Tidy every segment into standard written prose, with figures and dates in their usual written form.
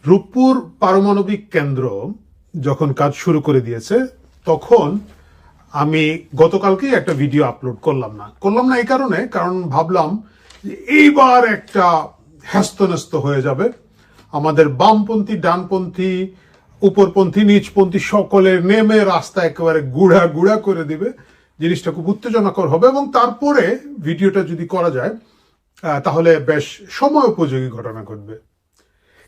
রূপপুর পারমাণবিক কেন্দ্র যখন কাজ শুরু করে দিয়েছে তখন আমি গতকালকেই একটা ভিডিও আপলোড করলাম না এই কারণ ভাবলাম যে এইবার একটা হ্যাস্তন্যস্ত হয়ে যাবে, আমাদের বামপন্থী ডানপন্থী উপরপন্থী নিচপন্থী সকলের নেমে রাস্তা একেবারে গুড়া গুড়া করে দিবে, জিনিসটা খুব উত্তেজনাকর হবে এবং তারপরে ভিডিওটা যদি করা যায় তাহলে বেশ সময় উপযোগী ঘটনা ঘটবে।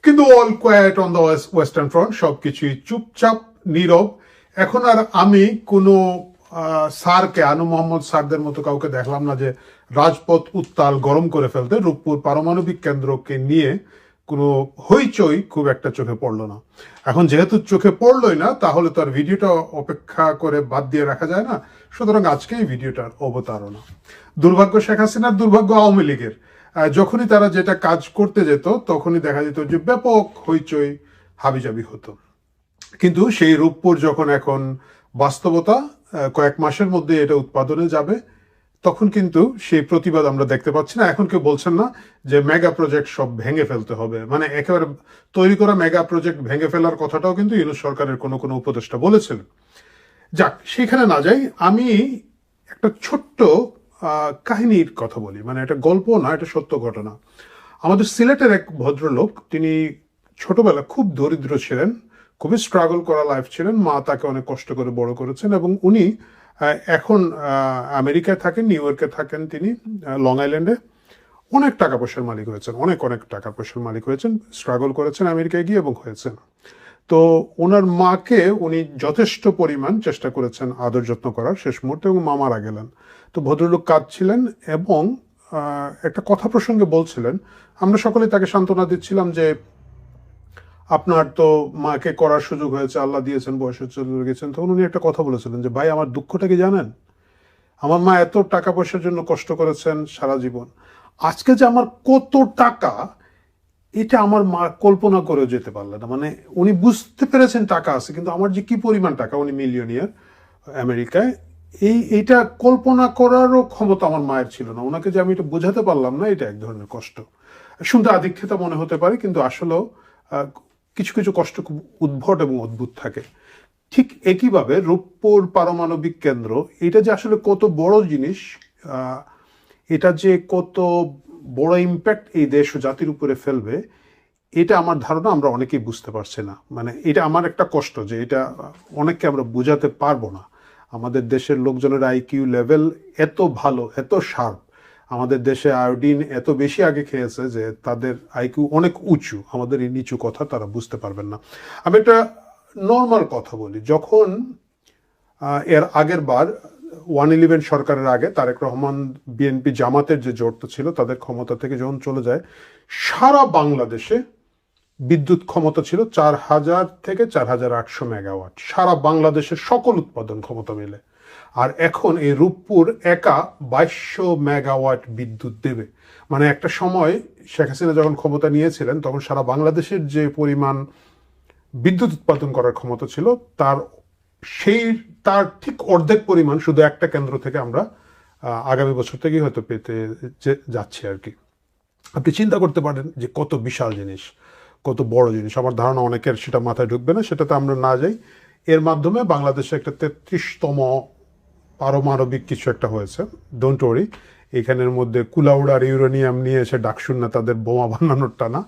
কিন্তু All Quiet on the Western Front, সবকিছুই চুপচাপ নীরব। এখন আর আমি কোনো স্যারকে, আনু মোহাম্মদ স্যারদের মতো কাউকে দেখলাম না যে রাজপথ উত্তাল গরম করে ফেলতে। রূপপুর পারমাণবিক কেন্দ্রকে নিয়ে কোনো হইচই খুব একটা চোখে পড়লো না। এখন যেহেতু চোখে পড়লোই না, তাহলে তো আর ভিডিওটা অপেক্ষা করে বাদ দিয়ে রাখা যায় না, সুতরাং আজকে এই ভিডিওটার অবতারণা। দুর্ভাগ্য শেখ হাসিনার, দুর্ভাগ্য আওয়ামী লীগের। যখনই তারা যেটা কাজ করতে যেত তখনই দেখা যেত যে ব্যাপক হইচই হাবিজাবি হতো। কিন্তু সেই রূপপুর যখন এখন বাস্তবতা, কয়েক মাসের মধ্যে এটা উৎপাদনে যাবে, তখন কিন্তু সেই প্রতিবাদ আমরা দেখতে পাচ্ছি না। এখন কেউ বলছেন না যে মেগা প্রজেক্ট সব ভেঙে ফেলতে হবে, মানে একেবারে তৈরি করা মেগা প্রজেক্ট ভেঙে ফেলার কথাটাও কিন্তু ইউনূস সরকারের কোনো কোনো উপদেষ্টা বলেছিলেন। যাক, সেখানে না যাই, আমি একটা ছোট্ট কাহিনীর কথা বলি। মানে এটা গল্প না, এটা সত্য ঘটনা। আমাদের সিলেটের এক ভদ্রলোক, তিনি ছোটবেলা খুব দরিদ্র ছিলেন, খুবই স্ট্রাগল করা লাইফ ছিলেন, মা তাকে অনেক কষ্ট করে বড় করেছেন এবং উনি এখন আমেরিকায় থাকেন, নিউ ইয়র্কে থাকেন, তিনি লং আইল্যান্ডে। অনেক টাকা পয়সার মালিক হয়েছেন, অনেক টাকা পয়সার মালিক হয়েছেন, স্ট্রাগল করেছেন আমেরিকায় গিয়ে এবং হয়েছেন। তো ওনার মাকে উনি যথেষ্ট পরিমাণ চেষ্টা করেছেন আদর যত্ন করার শেষ মুহূর্তে, এবং মা মারা গেলেন। তো ভদ্রলোক কাঁদছিলেন এবং একটা কথা প্রসঙ্গে বলছিলেন। আমরা সকলে তাকে সান্ত্বনা দিচ্ছিলাম যে আপনার তো মাকে করার সুযোগ হয়েছে, আল্লাহ দিয়েছেন, বয়সে চলে গেছেন। তখন উনি একটা কথা বলেছিলেন যে ভাই, আমার দুঃখটা কি জানেন? আমার মা এত টাকা পয়সার জন্য কষ্ট করেছেন সারা জীবন, আজকে যে আমার কত টাকা, এটা আমার মা কল্পনা করে যেতে পারলেন না। মানে উনি বুঝতে পেরেছেন টাকা আছে, কিন্তু আমার যে কি পরিমাণ টাকা, উনি মিলিয়নিয়ার আমেরিকায়, এইটা কল্পনা করারও ক্ষমতা আমার মায়ের ছিল না। ওনাকে যে আমি এটা বোঝাতে পারলাম না, এটা এক ধরনের কষ্ট। শুনতে আদিক্ষেতা মনে হতে পারে, কিন্তু আসলেও কিছু কিছু কষ্ট খুব উদ্ভট এবং অদ্ভুত থাকে। ঠিক একইভাবে রূপপুর পারমাণবিক কেন্দ্র, এটা যে আসলে কত বড় জিনিস, এটা যে কত বড় ইম্প্যাক্ট এই দেশ ও জাতির উপরে ফেলবে, এটা আমার ধারণা আমরা অনেকেই বুঝতে পারছি না। মানে এটা আমার একটা কষ্ট যে এটা অনেককে আমরা বোঝাতে পারবো না। আমাদের দেশের লোকজনের আইকিউ লেভেল এত ভালো, এত শার্প, আমাদের দেশে আয়োডিন এত বেশি আগে খেয়েছে যে তাদের আইকিউ অনেক উঁচু, আমাদের এই নিচু কথা তারা বুঝতে পারবেন না। আমি একটা নর্মাল কথা বলি, যখন এর আগের বার 111 সরকারের আগে তারেক রহমান বিএনপি জামাতের যে জোট ছিল, তাদের ক্ষমতা থেকে যখন চলে যায়, সারা বাংলাদেশে বিদ্যুৎ ক্ষমতা ছিল 4000 থেকে 4800 মেগাওয়াট, সারা বাংলাদেশের সকল উৎপাদন ক্ষমতা মিলে। আর এখন এই রূপপুর একা 2200 মেগাওয়াট বিদ্যুৎ দেবে। মানে একটা সময় শেখ হাসিনা যখন ক্ষমতা নিয়েছিলেন, তখন সারা বাংলাদেশের যে পরিমাণ বিদ্যুৎ উৎপাদন করার ক্ষমতা ছিল, তার ঠিক অর্ধেক পরিমাণ শুধু একটা কেন্দ্র থেকে আমরা আগামী বছর থেকেই হয়তো পেতে যাচ্ছি আর কি। আপনি চিন্তা করতে পারেন যে কত বিশাল জিনিস, কত বড় জিনিস। আমার ধারণা অনেকের সেটা মাথায় ঢুকবে না, সেটাতে আমরা না যাই। এর মাধ্যমে বাংলাদেশে একটা 33তম পারমাণবিক কিছু একটা হয়েছে, ডোন্ট ওয়ারি। এখানের মধ্যে কুলাউড়ার ইউরেনিয়াম নিয়ে এসে ডাকসুন্না তাদের বোমা বানানোর টানা,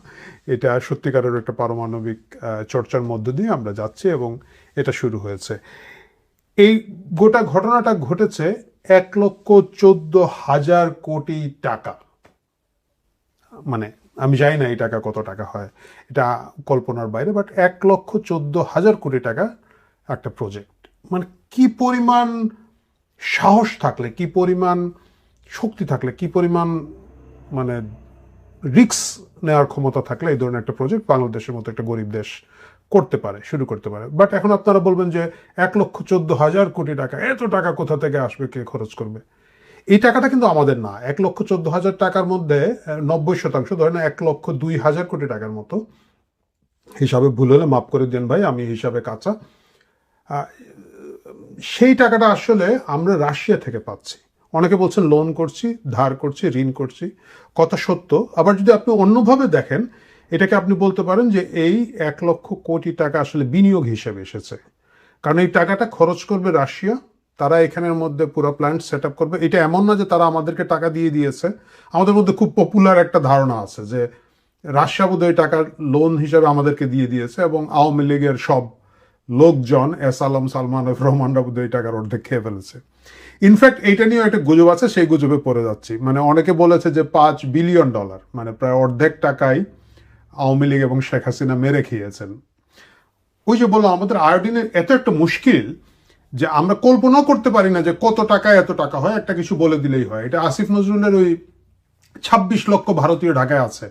এটা সত্যিকারের একটা পারমাণবিক চর্চার মধ্য দিয়ে আমরা যাচ্ছি এবং এটা শুরু হয়েছে। এই গোটা ঘটনাটা ঘটেছে 1,14,000 কোটি টাকা। মানে আমি জানি না এই টাকা কত টাকা হয়, এটা কল্পনার বাইরে, বাট 1,14,000 কোটি টাকা একটা প্রজেক্ট। মানে কি পরিমাণ সাহস থাকলে, কি পরিমাণ শক্তি থাকলে, কি পরিমাণ মানে রিস্ক নেওয়ার ক্ষমতা থাকলে এই ধরনের একটা প্রজেক্ট বাংলাদেশের মতো একটা গরিব দেশ করতে পারে, শুরু করতে পারে। বাট এখন আপনারা বলবেন যে 1,14,000 কোটি টাকা, এত টাকা কোথা থেকে আসবে, কে খরচ করবে? এই টাকাটা কিন্তু আমাদের না। 1,14,000 টাকার মধ্যে 90%, ধরেন 1,02,000 কোটি টাকার মতো, হিসাবে ভুল হলে মাফ করে দেন ভাই, আমি হিসাবে কাঁচা, সেই টাকাটা আসলে আমরা রাশিয়া থেকে পাচ্ছি। অনেকে বলছেন লোন করছি, ধার করছি, ঋণ করছি, কথা সত্য। আবার যদি আপনি অন্যভাবে দেখেন, এটাকে আপনি বলতে পারেন যে এই 1,00,000 কোটি টাকা আসলে বিনিয়োগ হিসেবে এসেছে, কারণ এই টাকাটা খরচ করবে রাশিয়া। তারা এখানের মধ্যে পুরো প্ল্যান্ট সেট আপ করবে। এটা এমন না যে তারা আমাদেরকে টাকা দিয়ে দিয়েছে। আমাদের মধ্যে খুব পপুলার একটা ধারণা আছে যে রাশিয়া বোধহয় টাকা লোন হিসেবে আমাদেরকে দিয়ে দিয়েছে এবং আওয়ামী লীগের সব লোকজন এস আলম সালমান রহমানরা বোধহয় এই টাকার অর্ধেক খেয়ে ফেলেছে। ইনফ্যাক্ট এইটা নিয়েও একটা গুজব আছে, সেই গুজবে পড়ে যাচ্ছি। মানে অনেকে বলেছে যে $5 বিলিয়ন, মানে প্রায় অর্ধেক টাকাই আওয়ামী লীগ এবং শেখ হাসিনা মেরে খেয়েছেন। ওই যে বললাম, আমাদের আয়োডিনের এত একটা মুশকিল যে আমরা কল্পনাও করতে পারি না যে কত টাকায় এত টাকা হয়। একটা কিছু বলে দিলেই হয়। এটা আসিফ নজরুলের ওই 26 লক্ষ ভারতীয় ঢাকায় আছে,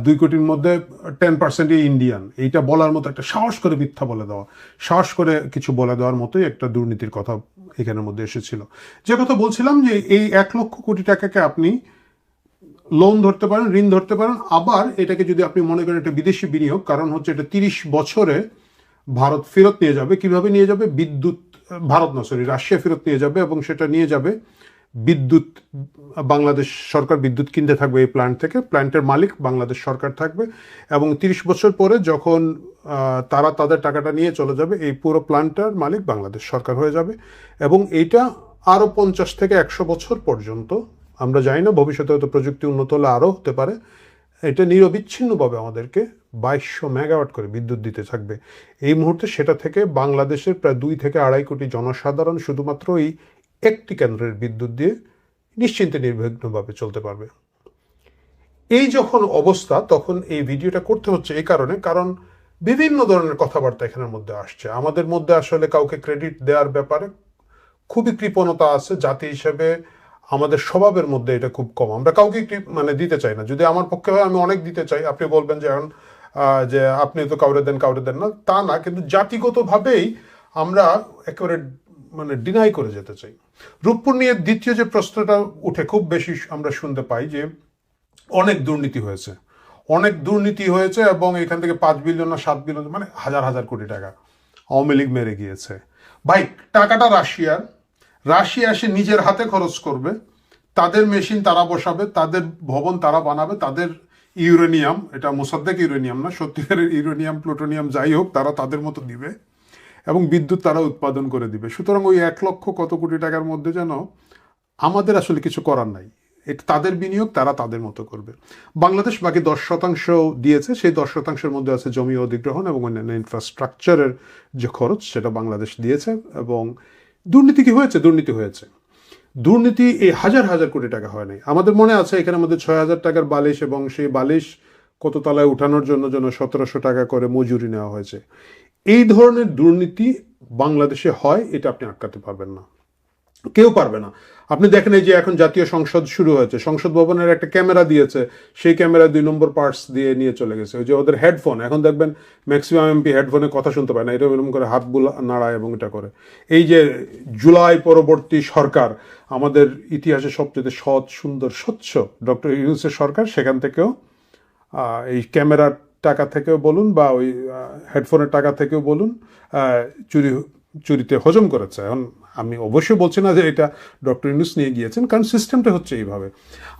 2 কোটির মধ্যে 10% ইন্ডিয়ান, এইটা বলার মতো একটা সাহস করে মিথ্যা বলে দেওয়া, সাহস করে কিছু বলে দেওয়ার মতোই একটা দুর্নীতির কথা এখানের মধ্যে এসেছিল। যে কথা বলছিলাম যে এই 1,00,000 কোটি টাকাকে আপনি লোন ধরতে পারেন, ঋণ ধরতে পারেন। আবার এটাকে যদি আপনি মনে করেন একটা বিদেশি বিনিয়োগ, কারণ হচ্ছে এটা 30 বছরে ভারত ফেরত নিয়ে যাবে। কিভাবে নিয়ে যাবে? বিদ্যুৎ, ভারত না সরি, রাশিয়া ফেরত নিয়ে যাবে এবং সেটা নিয়ে যাবে বিদ্যুৎ। বাংলাদেশ সরকার বিদ্যুৎ কিনতে থাকবে এই প্ল্যান্ট থেকে, প্ল্যান্টের মালিক বাংলাদেশ সরকার থাকবে এবং 30 বছর পরে যখন তারা তাদের টাকাটা নিয়ে চলে যাবে, এই পুরো প্ল্যান্টের মালিক বাংলাদেশ সরকার হয়ে যাবে। এবং এইটা আরও 50 থেকে 100 বছর পর্যন্ত, আমরা জানি না, ভবিষ্যতে হয়তো প্রযুক্তি উন্নত হলে আরও হতে পারে, এটা নিরবিচ্ছিন্নভাবে আমাদেরকে 2200 মেগাওয়াট করে বিদ্যুৎ দিতে থাকবে। এই মুহূর্তে সেটা থেকে বাংলাদেশের প্রায় 2 থেকে 2.5 কোটি জনসাধারণ শুধুমাত্র এই একটি কেন্দ্রের বিদ্যুৎ দিয়ে নিশ্চিন্তে নির্বিঘ্নভাবে চলতে পারবে। এই যখন অবস্থা, তখন এই ভিডিওটা করতে হচ্ছে এই কারণে, কারণ বিভিন্ন ধরনের কথাবার্তা এখানের মধ্যে আসছে। আমাদের মধ্যে আসলে কাউকে ক্রেডিট দেওয়ার ব্যাপারে খুবই কৃপণতা আছে জাতি হিসেবে। আমাদের স্বভাবের মধ্যে এটা খুব কম, আমরা কাউকে মানে দিতে চাই না। যদি আমার পক্ষে হয় আমি অনেক দিতে চাই। আপনি বলবেন যে এখন যে আপনি তো কাউরে দেন না, তা না, কিন্তু জাতিগতভাবেই আমরা একেবারে মানে ডিনাই করে যেতে চাই। রূপপুর নিয়ে দ্বিতীয় যে প্রশ্নটা উঠে খুব বেশি আমরা শুনতে পাই যে অনেক দুর্নীতি হয়েছে, অনেক দুর্নীতি হয়েছে এবং এখান থেকে 5 বিলিয়ন না 7 বিলিয়ন, মানে হাজার হাজার কোটি টাকা আওয়ামী লীগ মেরে গিয়েছে। ভাই, টাকাটা রাশিয়ার, রাশিয়া এসে নিজের হাতে খরচ করবে, তাদের মেশিন তারা বসাবে, তাদের ভবন তারা বানাবে, তাদের ইউরেনিয়াম, এটা মোসাদ্দেক ইউরেনিয়াম না, সত্যিকারের ইউরেনিয়াম প্লুটোনিয়াম যাই হোক, তারা তাদের মতো দিবে এবং বিদ্যুৎ তারা উৎপাদন করে দিবে। সুতরাং ওই 1,00,000 কত কোটি টাকার মধ্যে যেন আমাদের আসলে কিছু করার নাই। এটা তাদের বিনিয়োগ, তারা তাদের মতো করবে। বাংলাদেশ বাকি 10% দিয়েছে, সেই 10%-এর মধ্যে আছে জমি অধিগ্রহণ এবং অন্যান্য ইনফ্রাস্ট্রাকচারের যে খরচ, সেটা বাংলাদেশ দিয়েছে। এবং দুর্নীতি কি হয়েছে? দুর্নীতি হয়েছে। দুর্নীতি এই হাজার হাজার কোটি টাকা হয় নাই। আমাদের মনে আছে এখানের মধ্যে 6,000 টাকার বালিশ, এবং সেই বালিশ কত তলায় উঠানোর জন্য 1700 টাকা করে মজুরি নেওয়া হয়েছে। এই ধরনের দুর্নীতি বাংলাদেশে হয়, এটা আপনি আটকাতে পারবেন না, কেউ পারবে না। আপনি দেখেন এই যে এখন জাতীয় সংসদ শুরু হয়েছে, সংসদ ভবনের একটা ক্যামেরা দিয়েছে, সেই ক্যামেরা 2 নম্বর পার্টস দিয়ে নিয়ে চলে গেছে। ওই যে ওদের হেডফোন, এখন দেখবেন ম্যাক্সিমাম এমপি হেডফোনে কথা শুনতে পায় না, এরকম করে হাত নাড়ায় এবং এটা করে। এই যে জুলাই পরবর্তী সরকার, আমাদের ইতিহাসে সবচেয়ে সৎ, সুন্দর, স্বচ্ছ ডক্টর ইউনূসের সরকার, সেখান থেকেও এই ক্যামেরার টাকা থেকেও বলুন বা ওই হেডফোনের টাকা থেকেও বলুন চুরিতে হজম করেছে। এখন আমি অবশ্যই বলছি না যে এটা ডক্টর ইউনূস নিয়ে গিয়েছেন, কারণ সিস্টেমটা হচ্ছে এইভাবে।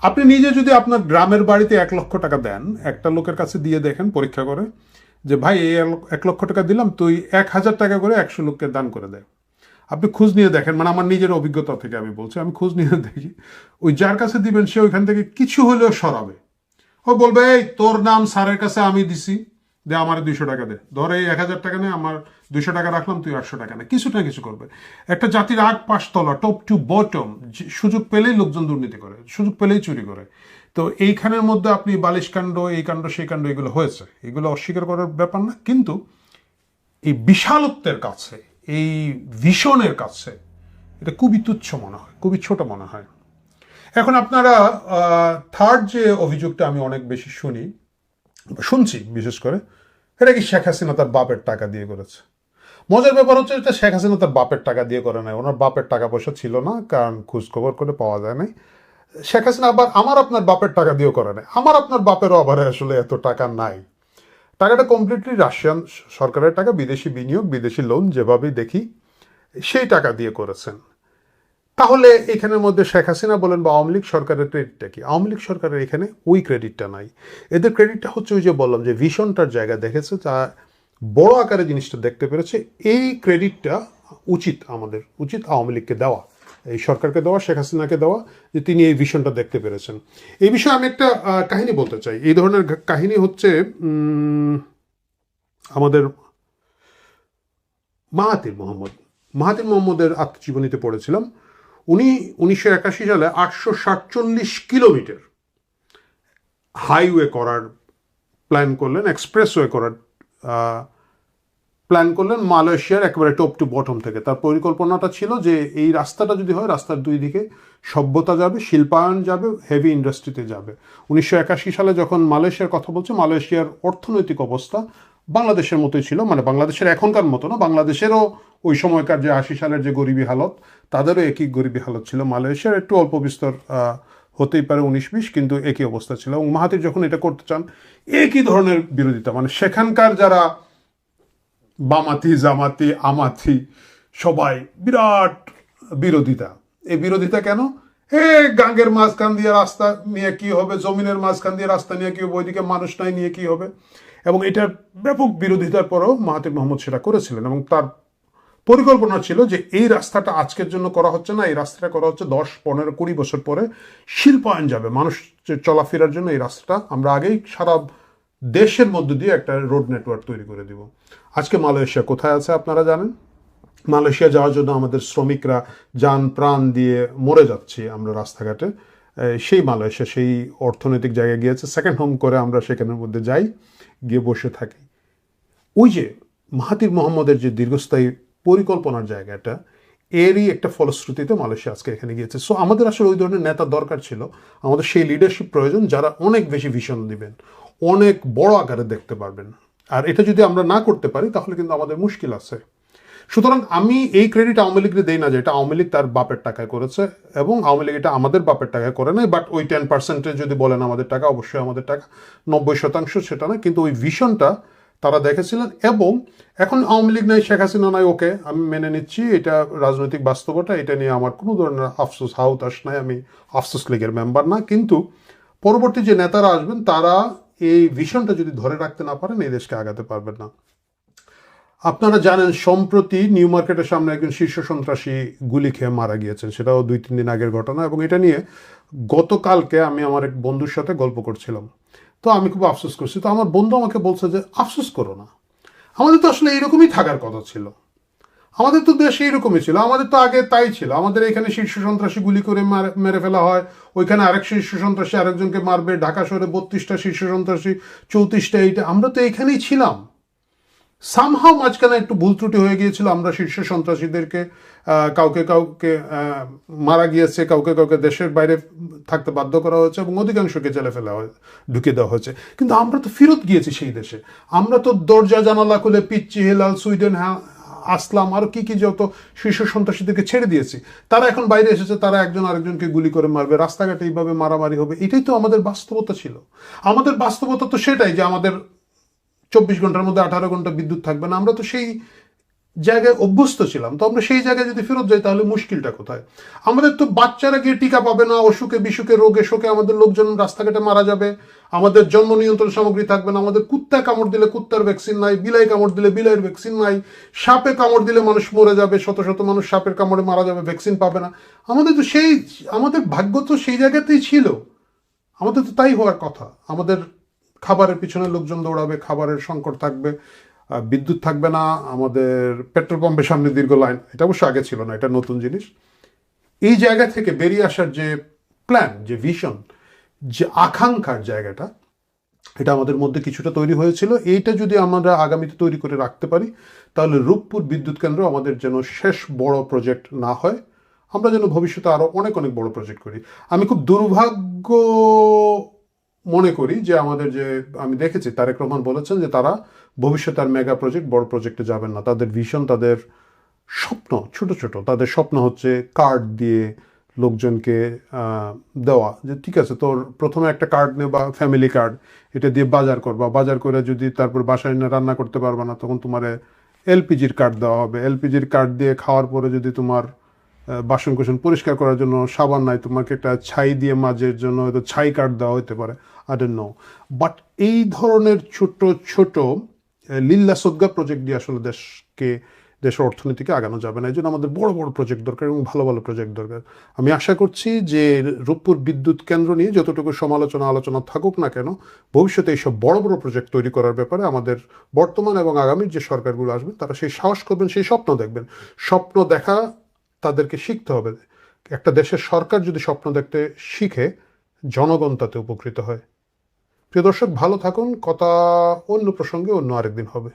আপনি নিজে যদি আপনার গ্রামের বাড়িতে 1,00,000 টাকা দেন, একটা লোকের কাছে দিয়ে দেখেন পরীক্ষা করে যে ভাই এই 1,00,000 টাকা দিলাম, তুই 1,000 টাকা করে 100 লোককে দান করে দেয়। আপনি খোঁজ নিয়ে দেখেন, মানে আমার নিজের অভিজ্ঞতা থেকে আমি বলছি, আমি খোঁজ নিয়ে দেখি ওই যার কাছে দিবেন সে ওইখান থেকে কিছু হলেও সরাবে। ও বলবে এই তোর নাম স্যারের কাছে আমি দিছি, দে আমার 200 টাকা দে, ধরে এই 1,000 টাকা নেই, আমার 200 টাকা রাখলাম, তুই 800 টাকা নেই, কিছু না কিছু করবে। একটা জাতির 8-5 তলা, টপ টু বটম, সুযোগ পেলেই লোকজন দুর্নীতি করে, সুযোগ পেলেই চুরি করে। তো এইখানের মধ্যে আপনি বালিশ কাণ্ড, এই কাণ্ড, সেই কাণ্ড, এগুলো হয়েছে, এগুলো অস্বীকার করার ব্যাপার না। কিন্তু এই বিশালত্বের কাছে, এই ভিশনের কাছে এটা খুবই তুচ্ছ মনে হয়, খুবই ছোট মনে হয়। এখন আপনারা থার্ড যে অভিযোগটা আমি অনেক বেশি শুনছি বিশেষ করে, এটা কি শেখ হাসিনা তার বাপের টাকা দিয়ে করেছে। মজার ব্যাপার হচ্ছে এটা শেখ হাসিনা তার বাপের টাকা দিয়ে করে নাই, ওনার বাপের টাকা পয়সা ছিল না, কারণ খোঁজ খবর করে পাওয়া যায় নাই। শেখ হাসিনা আবার আমার আপনার বাপের টাকা দিয়েও করে নাই, আমার আপনার বাপেরও আবার আসলে এত টাকা নাই। টাকাটা কমপ্লিটলি রাশিয়ান সরকারের টাকা, বিদেশি বিনিয়োগ, বিদেশি লোন, যেভাবেই দেখি সেই টাকা দিয়ে করেছেন। তাহলে এখানের মধ্যে শেখ হাসিনা বলেন বা আওয়ামী লীগ সরকারের ক্রেডিটটা কি? আওয়ামী লীগ সরকারের এখানে ওই ক্রেডিটটা নাই। এদের ক্রেডিটটা হচ্ছে ওই যে বললাম যে ভিশনটার জায়গা দেখেছে, তা বড় আকারে জিনিসটা দেখতে পেরেছে। এই ক্রেডিটটা উচিত আওয়ামী লীগকে দেওয়া, এই সরকারকে দেওয়া, শেখ হাসিনাকে দেওয়া, যে তিনি এই ভিশনটা দেখতে পেরেছেন। এই বিষয়ে আমি একটা কাহিনী বলতে চাই। এই ধরনের কাহিনী হচ্ছে আমাদের মাহাতির মোহাম্মদের আত্মজীবনীতে পড়েছিলাম। উনি 1981 সালে 847 কিলোমিটার হাইওয়ে করার প্ল্যান করলেন, এক্সপ্রেসওয়ে করার প্ল্যান করলেন মালয়েশিয়ার একেবারে টপ টু বটম থেকে। তার পরিকল্পনাটা ছিল যে এই রাস্তাটা যদি হয়, রাস্তার দুই দিকে সভ্যতা যাবে, শিল্পায়ন যাবে, হেভি ইন্ডাস্ট্রিতে যাবে। 1981 সালে যখন মালয়েশিয়ার কথা বলছে, মালয়েশিয়ার অর্থনৈতিক অবস্থা বাংলাদেশের মতোই ছিল, মানে বাংলাদেশের এখনকার মতো না, বাংলাদেশেরও ওই সময়কার যে 80 সালের যে গরিবী হালত, তাদেরও একই গরিবী হালত ছিল। মালয়েশিয়ার একটু অল্প বিস্তর হতেই পারে 19-20, কিন্তু একই অবস্থা ছিল। এবং মাহাতির যখন এটা করতে চান, একই ধরনের বিরোধিতা, মানে সেখানকার যারা বামাতি, জামাতি, আমাতি সবাই বিরাট বিরোধিতা। এই বিরোধিতা কেন? গাঙ্গের মাঝখান দিয়ে রাস্তা নিয়ে কি হবে, জমিনের মাঝখান দিয়ে রাস্তা নিয়ে কি হবে, ওইদিকে মানুষ নাই নিয়ে কি হবে। এবং এটার ব্যাপক বিরোধিতার পরেও মাহাতির মোহাম্মদ সেটা করেছিলেন। এবং তার পরিকল্পনা ছিল যে এই রাস্তাটা আজকের জন্য করা হচ্ছে না, এই রাস্তাটা করা হচ্ছে 10, 15, 20 বছর পরে শিল্পায়ন যাবে, মানুষ চলাফেরার জন্য এই রাস্তাটা আমরা আগেই সারা দেশের মধ্য দিয়ে একটা রোড নেটওয়ার্ক তৈরি করে দিব। আজকে মালয়েশিয়া কোথায় আছে আপনারা জানেন? মালয়েশিয়া যাওয়ার জন্য আমাদের শ্রমিকরা যান প্রাণ দিয়ে মরে যাচ্ছি আমরা রাস্তাঘাটে। সেই মালয়েশিয়া সেই অর্থনৈতিক জায়গায় গিয়েছে, সেকেন্ড হোম করে আমরা সেখানের মধ্যে যাই, গিয়ে বসে থাকি। ওই যে মাহাতির মোহাম্মদের যে দীর্ঘস্থায়ী পরিকল্পনার জায়গাটা, এরই একটা ফলশ্রুতিতে মালয়েশিয়া আজকে এখানে গিয়েছে। সো আমাদের আসলে ওই ধরনের নেতা দরকার ছিল, আমাদের সেই লিডারশিপ প্রয়োজন যারা অনেক বেশি ভিশন দিবেন, অনেক বড় আকারে দেখতে পারবেন। আর এটা যদি আমরা না করতে পারি তাহলে কিন্তু আমাদের মুশকিল আছে। সুতরাং আমি এই ক্রেডিট আওয়ামী লীগকে দেই না যে এটা আওয়ামী লীগ তার বাপের টাকায় করেছে, এবং আওয়ামী লীগ এটা আমাদের বাপের টাকায় করে নাই। বাট ওই 10% যদি বলেন আমাদের টাকা, অবশ্যই আমাদের টাকা, 90% সেটা না, কিন্তু ওই ভিশনটা তারা দেখেছিলেন। এবং এখন আওয়ামী লীগ নাই, শেখ হাসিনা নাই, ওকে আমি মেনে নিচ্ছি, এটা রাজনৈতিক বাস্তবতা, এটা নিয়ে আমার কোনো ধরনের আফসোস হাউতাস নাই, আমি আফসোস লীগের মেম্বার না। কিন্তু পরবর্তী যে নেতারা আসবেন তারা এই ভিশনটা যদি ধরে রাখতে না পারেন, এই দেশকে আগাতে পারবেন না। আপনারা জানেন সম্প্রতি নিউ মার্কেটের সামনে একজন শীর্ষ সন্ত্রাসী গুলি খেয়ে মারা গিয়েছেন, সেটাও 2-3 দিন আগের ঘটনা। এবং এটা নিয়ে গতকালকে আমি আমার এক বন্ধুর সাথে গল্প করছিলাম, তো আমি খুব আফসোস করছি। তো আমার বন্ধু আমাকে বলছে যে আফসোস করো না, আমাদের তো আসলে এইরকমই থাকার কথা ছিল, আমাদের তো দেশ এইরকমই ছিল, আমাদের তো আগে তাই ছিল। আমাদের এখানে শীর্ষ সন্ত্রাসী গুলি করে মেরে ফেলা হয়, ওইখানে আরেক শীর্ষ সন্ত্রাসী আরেকজনকে মারবে, ঢাকা শহরে 32টা শীর্ষ সন্ত্রাসী, 34টা, এইটা আমরা তো এখানেই ছিলাম। সামহাও মাঝখানে একটু ভুল ত্রুটি হয়ে গিয়েছিল, আমরা শীর্ষ সন্ত্রাসীদেরকে কাউকে কাউকে মারা গিয়েছে, কাউকে কাউকে দেশের বাইরে থাকতে বাধ্য করা হয়েছে, এবং অধিকাংশকে জেলে ফেলা ঢুকে দেওয়া হয়েছে। কিন্তু আমরা তো ফেরত গিয়েছি সেই দেশে, আমরা তো দরজা জানালা খুলে পিচ্চি, হেলাল, সুইডেন, আসলাম, আরো কি কি যত শীর্ষ সন্ত্রাসীদেরকে ছেড়ে দিয়েছি। তারা এখন বাইরে এসেছে, তারা একজন আরেকজনকে গুলি করে মারবে, রাস্তাঘাটে এইভাবে মারামারি হবে। এটাই তো আমাদের বাস্তবতা ছিল। আমাদের বাস্তবতা তো সেটাই যে আমাদের 24 ঘন্টার মধ্যে 18 ঘন্টা বিদ্যুৎ থাকবে না। আমরা তো সেই জায়গায় অভ্যস্ত ছিলাম। তো আমরা সেই জায়গায় যদি ফেরত যাই তাহলে মুশকিলটা কোথায়? আমাদের তো বাচ্চারা গিয়ে টিকা পাবে না, অসুখে বিসুখে রোগে শোকে আমাদের লোকজন রাস্তাঘাটে মারা যাবে, আমাদের জন্ম নিয়ন্ত্রণ সামগ্রী থাকবে না, আমাদের কুত্তা কামড় দিলে কুত্তার ভ্যাকসিন নাই, বিলাই কামড় দিলে বিলাইয়ের ভ্যাকসিন নাই, সাপে কামড় দিলে মানুষ মরে যাবে, শত শত মানুষ সাপের কামড়ে মারা যাবে, ভ্যাকসিন পাবে না। আমাদের তো সেই, আমাদের ভাগ্য তো সেই জায়গাতেই ছিল, আমাদের তো তাই হওয়ার কথা। আমাদের খাবারের পিছনে লোকজন দৌড়াবে, খাবারের সংকট থাকবে, বিদ্যুৎ থাকবে না, আমাদের পেট্রোল পাম্পের সামনে দীর্ঘ লাইন। এটা অবশ্য আগে ছিল না, এটা নতুন জিনিস। এই জায়গা থেকে বেরিয়ে আসার যে প্ল্যান, যে ভিশন, যে আকাঙ্ক্ষার জায়গাটা, এটা আমাদের মধ্যে কিছুটা তৈরি হয়েছিল। এইটা যদি আমরা আগামীতে তৈরি করে রাখতে পারি তাহলে রূপপুর বিদ্যুৎ কেন্দ্র আমাদের যেন শেষ বড় প্রজেক্ট না হয়, আমরা যেন ভবিষ্যতে আরো অনেক অনেক বড় প্রজেক্ট করি। আমি খুব দুর্ভাগ্য মনে করি যে আমাদের যে, আমি দেখেছি তারেক রহমান বলেছেন যে তারা ভবিষ্যতে আর মেগা প্রজেক্ট, বড় প্রজেক্টে যাবেন না। তাদের ভিশন, তাদের স্বপ্ন ছোট ছোট। তাদের স্বপ্ন হচ্ছে কার্ড দিয়ে লোকজনকে দেওয়া, যে ঠিক আছে তোর প্রথমে একটা কার্ড নে বা ফ্যামিলি কার্ড, এটা দিয়ে বাজার করবা, বাজার করে যদি তারপর বাসায় না রান্না করতে পারবা না তখন তোমার এলপিজির কার্ড দেওয়া হবে, এলপিজির কার্ড দিয়ে খাওয়ার পরে যদি তোমার বাসন কোসন পরিষ্কার করার জন্য সাবান নাই, তোমাকে একটা ছাই দিয়ে মাজের জন্য হয়তো ছাই কাঠ দেওয়া হতে পারে, আই ডোন্ট নো। বাট এই ধরনের ছোট ছোট লিল্লা সদ্গা প্রজেক্ট দিয়ে আসলে দেশের অর্থনীতিকে আগানো যাবে না। এই জন্য আমাদের বড় বড় প্রজেক্ট দরকার এবং ভালো ভালো প্রজেক্ট দরকার। আমি আশা করছি যে রূপপুর বিদ্যুৎ কেন্দ্র নিয়ে যতটুকু আলোচনা থাকুক না কেন, ভবিষ্যতে এইসব বড় বড় প্রজেক্ট তৈরি করার ব্যাপারে আমাদের বর্তমান এবং আগামীর যে সরকারগুলো আসবে তারা সেই সাহস করবেন, সেই স্বপ্ন দেখবেন। স্বপ্ন দেখা তাদেরকে শিখতে হবে। একটা দেশের সরকার যদি স্বপ্ন দেখতে শিখে, জনগণ তাতে উপকৃত হয়। প্রিয় দর্শক, ভালো থাকুন। কথা অন্য প্রসঙ্গে অন্য আরেকদিন হবে।